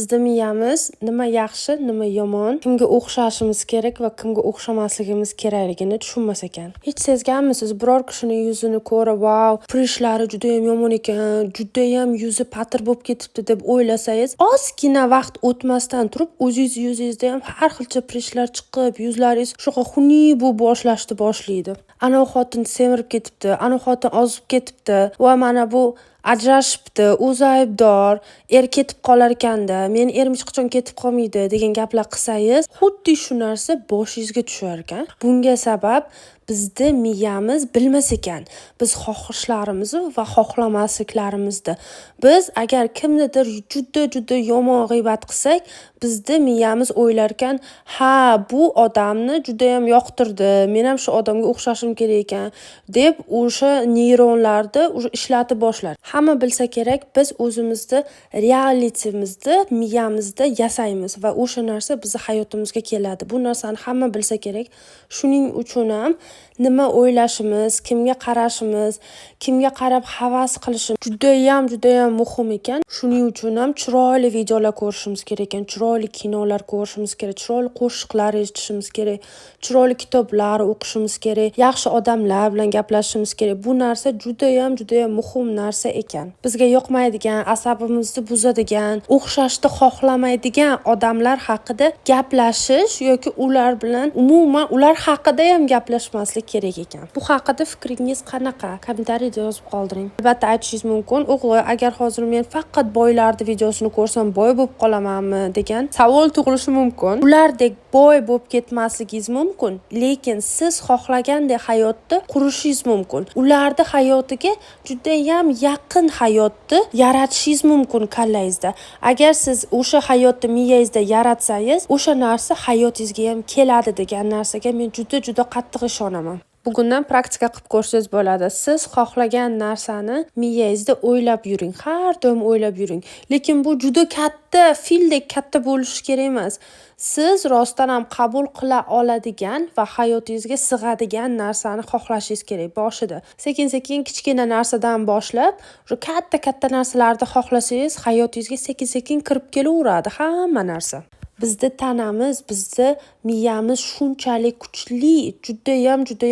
Bizda miyamiz nima yaxshi, nima yomon, kimga o'xshashimiz kerak va kimga o'xshamasligimiz kerakligini tushunmas ekan. Hech sezganmisiz, biror kishining yuzini ko'rib, "Vau, prishlari juda ham yomon ekan, juda ham yuzi patir bo'lib ketibdi" deb o'ylasangiz, ozgina vaqt o'tmasdan turib, yuzingizda ham har xilcha prishlar chiqib, yuzlaringiz shunaqa xunuk bo'lib boshlaydi. Ana xotin semirib ketibdi, ana xotin ozib ketibdi va mana bu ajrashibdi, o'zi aybdor, ketib qolar ekanda, meni erim hech qachon ketib qolmaydi degan gaplar qilsangiz, xuddi shu narsa boshingizga tushar ekan. Bunga sabab bizda miyamiz bilmas ekan. Biz xohishlarimizni va xohlamasliklarimizni. Biz agar kimnidir juda yomon g'iybat qilsak, bizda miyamiz o'ylar ekan, "Ha, bu odamni juda ham yoqtirdi. Men ham shu odamga o'xshashim kerak ekan" deb o'sha neyronlarni ishlatib boshlar. Hamma bilsa kerak, biz o'zimizni realitimizni miyamizda yasaymiz va o'sha narsa bizning hayotimizga keladi. Bu narsani hamma bilsa kerak. Shuning uchun ham nima o'ylashimiz, kimga qarashimiz, kimga qarab havas qilishimiz juda ham muhim ekan. Shuning uchun ham chiroyli videolar ko'rishimiz kerak ekan, chiroyli kinolar ko'rishimiz kerak, chiroyli qo'shiqlar eshitishimiz kerak, chiroyli kitoblar o'qishimiz kerak, yaxshi odamlar bilan gaplashishimiz kerak. Bu narsa juda ham muhim narsa ekan. Bizga yoqmaydigan, asabimizni buzadigan, o'xshashni xohlamaydigan odamlar haqida gaplashish yoki ular bilan umuman ular haqida ham gaplashmaslik kerak ekan. Bu haqida fikringiz qanaqa? Kommentariyada yozib qoldiring. Albatta aytishingiz mumkin, "O'g'li, agar hozir men faqat boylarning videosini ko'rsam, boy bo'lib qolamanmi?" degan savol tug'ilishi mumkin. Ulardek boy bo'lib ketmasligingiz mumkin, lekin siz xohlagandek hayotni qurishingiz mumkin. Ularning hayotiga juda ham yaqin hayotni yaratishingiz mumkin kallangizda. Agar siz o'sha hayotni miyangizda yaratsangiz, o'sha narsa hayotingizga ham keladi degan narsaga men juda qattiq ishonaman. Bugundan praktika qilib ko'rsangiz bo'ladi. Siz xohlagan narsani miyangizda o'ylab yuring, har doim o'ylab yuring. Lekin bu juda katta, fildek katta bo'lishi kerak emas. Siz rostdan ham qabul qila oladigan va hayotingizga sig'adigan narsani xohlashingiz kerak boshida. Sekin-sekin kichkina narsadan boshlab, shu katta narsalarni xohlasangiz, hayotingizga sekin-sekin kirib kelaveradi hamma narsa. Bizda tanamiz, bizda miyamiz shunchalik kuchli, juda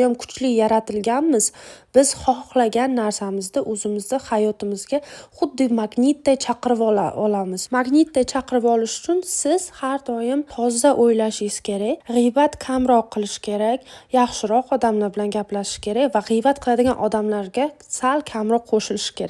ham kuchli yaratilganmiz. Biz xohlagan narsamizni o'zimizni hayotimizga xuddi magnitday chaqirib olamiz. Magnitday chaqirib olish uchun siz har doim toza o'ylashingiz kerak, g'iybat kamroq qilish kerak, yaxshiroq odamlar bilan gaplashish kerak va g'iybat qiladigan odamlarga sal kamroq qo'shilish kerak.